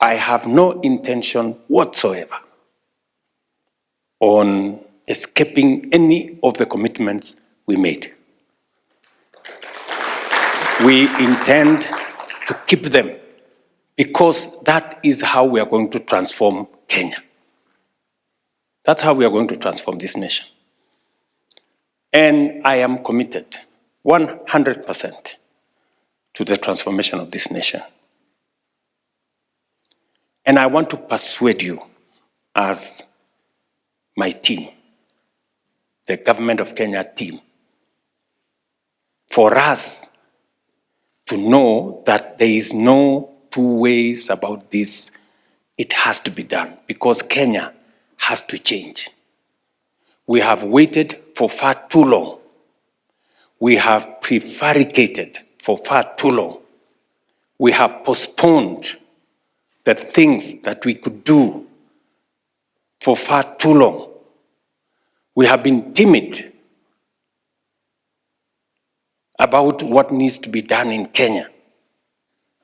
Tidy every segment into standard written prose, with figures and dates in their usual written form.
I have no intention whatsoever on escaping any of the commitments we made. We intend to keep them because that is how we are going to transform Kenya. That's how we are going to transform this nation. And I am committed 100% to the transformation of this nation. And I want to persuade you as my team, the Government of Kenya team, for us to know that there is no two ways about this. It has to be done because Kenya has to change. We have waited for far too long. We have prevaricated for far too long. We have postponed the things that we could do for far too long. We have been timid about what needs to be done in Kenya.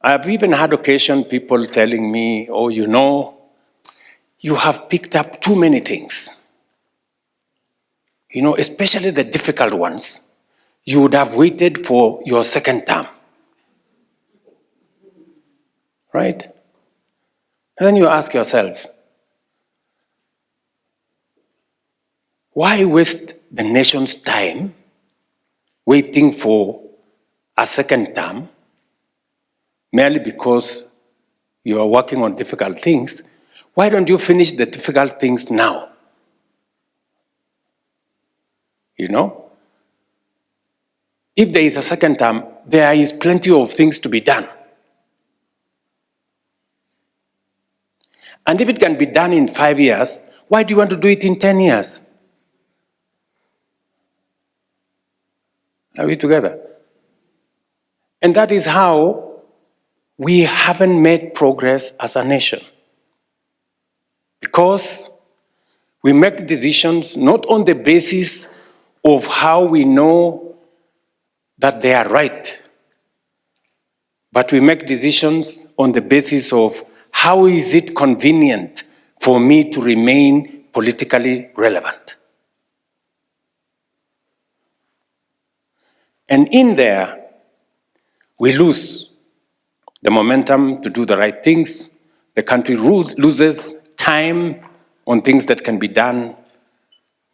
I have even had occasion people telling me, oh, you know, you have picked up too many things. You know, especially the difficult ones. You would have waited for your second term. Right? And then you ask yourself, why waste the nation's time waiting for a second term merely because you are working on difficult things? Why don't you finish the difficult things now? You know? If there is a second term, there is plenty of things to be done. And if it can be done in 5 years, why do you want to do it in 10 years? Are we together? And that is how we haven't made progress as a nation. Because we make decisions not on the basis of how we know that they are right, but we make decisions on the basis of how is it convenient for me to remain politically relevant. And in there, we lose the momentum to do the right things. The country loses time on things that can be done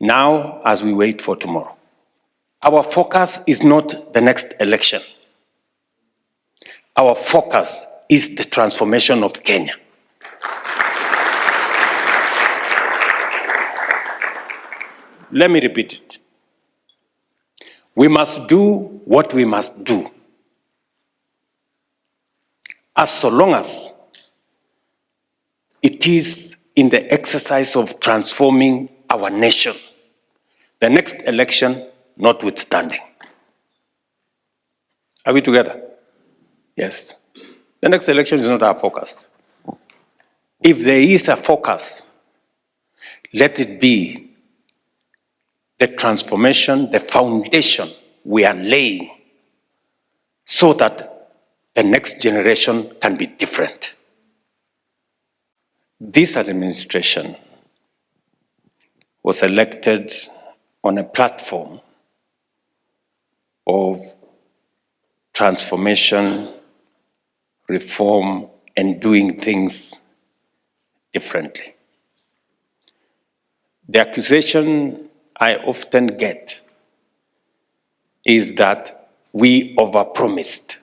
now as we wait for tomorrow. Our focus is not the next election. Our focus is the transformation of Kenya. Let me repeat it. We must do what we must do. As so long as it is in the exercise of transforming our nation, the next election notwithstanding. Are we together? Yes. The next election is not our focus. If there is a focus, let it be the transformation, the foundation we are laying so that the next generation can be different. This administration was elected on a platform of transformation, reform, and doing things differently. The accusation I often get is that we overpromised.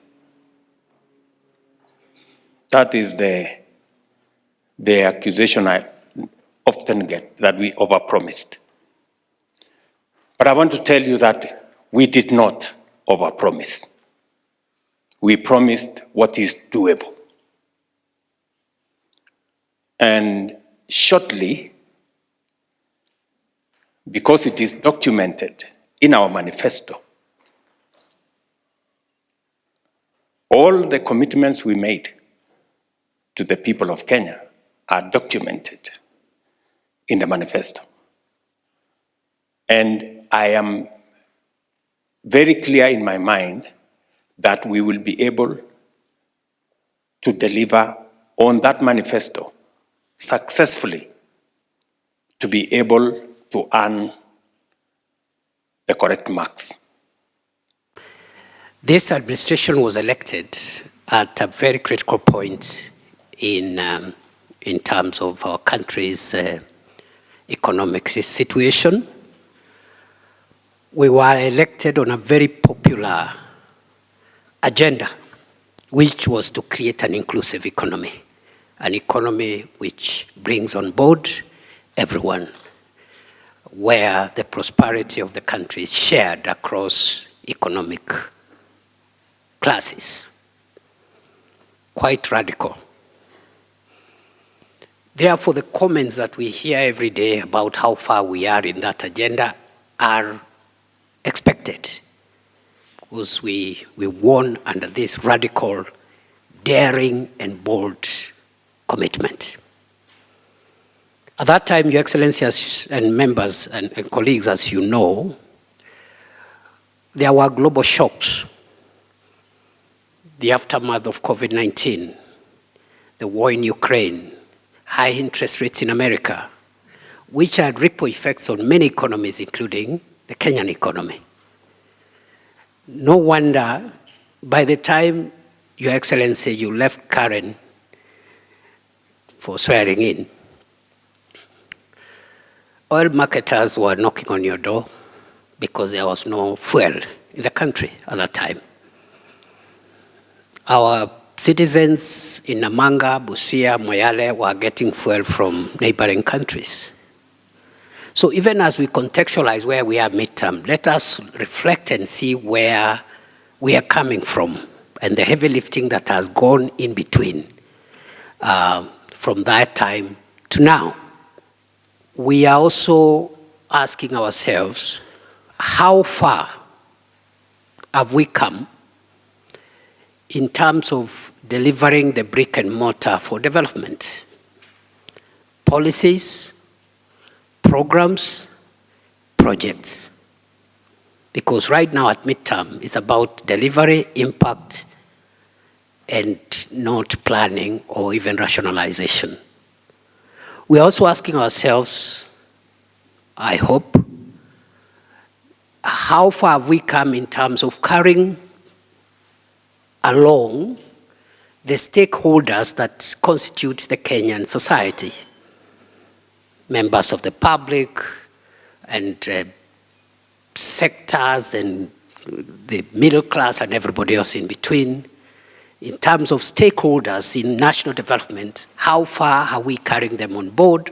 That is the accusation I often get, that we overpromised. But I want to tell you that we did not overpromise. We promised what is doable. And shortly, because it is documented in our manifesto, all the commitments we made to the people of Kenya are documented in the manifesto. And I am very clear in my mind that we will be able to deliver on that manifesto successfully to be able to earn the correct marks. This administration was elected at a very critical point in terms of our country's economic situation. We were elected on a very popular agenda, which was to create an inclusive economy, an economy which brings on board everyone, where the prosperity of the country is shared across economic classes. Quite radical. Therefore, the comments that we hear every day about how far we are in that agenda are expected, because we won under this radical, daring, and bold commitment. At that time, Your Excellency and members and colleagues, as you know, there were global shocks. The aftermath of COVID-19, the war in Ukraine, high interest rates in America, which had ripple effects on many economies, including the Kenyan economy. No wonder, by the time, Your Excellency, you left Karen for swearing in, oil marketers were knocking on your door because there was no fuel in the country at that time. Our citizens in Namanga, Busia, Moyale were getting fuel from neighboring countries. So even as we contextualize where we are midterm, let us reflect and see where we are coming from and the heavy lifting that has gone in between from that time to now. We are also asking ourselves, how far have we come in terms of delivering the brick and mortar for development? Policies, programs, projects. Because right now at midterm, it's about delivery, impact, and not planning or even rationalization. We're also asking ourselves, I hope, how far have we come in terms of carrying along the stakeholders that constitute the Kenyan society, members of the public and sectors and the middle class and everybody else in between. In terms of stakeholders in national development, how far are we carrying them on board?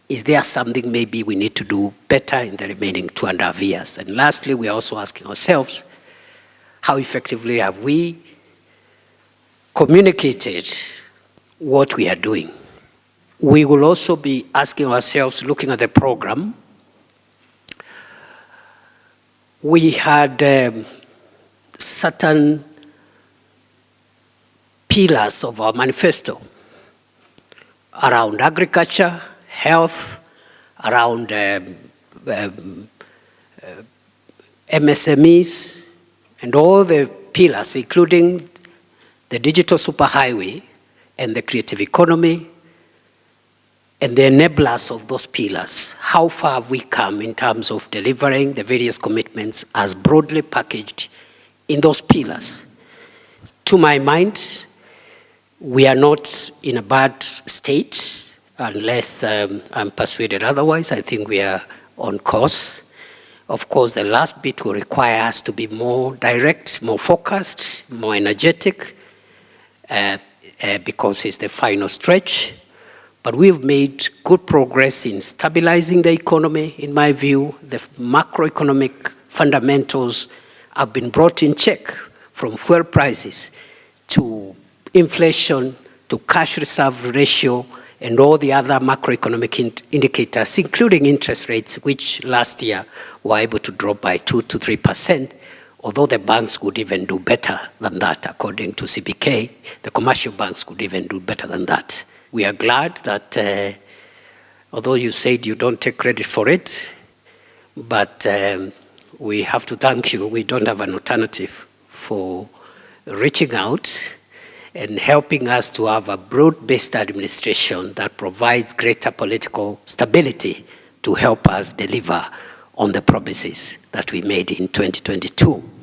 Is there something maybe we need to do better in the remaining 2.5 years? And lastly, we are also asking ourselves, how effectively have we communicated what we are doing? We will also be asking ourselves, looking at the program, we had certain pillars of our manifesto around agriculture, health, around MSMEs, and all the pillars, including the digital superhighway and the creative economy, and the enablers of those pillars. How far have we come in terms of delivering the various commitments as broadly packaged in those pillars? To my mind, we are not in a bad state, unless I'm persuaded otherwise. I think we are on course. Of course, the last bit will require us to be more direct, more focused, more energetic, because it's the final stretch. But we've made good progress in stabilizing the economy. In my view, the macroeconomic fundamentals have been brought in check, from fuel prices to inflation to cash reserve ratio and all the other macroeconomic indicators, including interest rates, which last year were able to drop by 2 to 3%, although the banks could even do better than that, according to CBK. The commercial banks could even do better than that. We are glad that, although you said you don't take credit for it, but we have to thank you. We don't have an alternative for reaching out and helping us to have a broad-based administration that provides greater political stability to help us deliver on the promises that we made in 2022.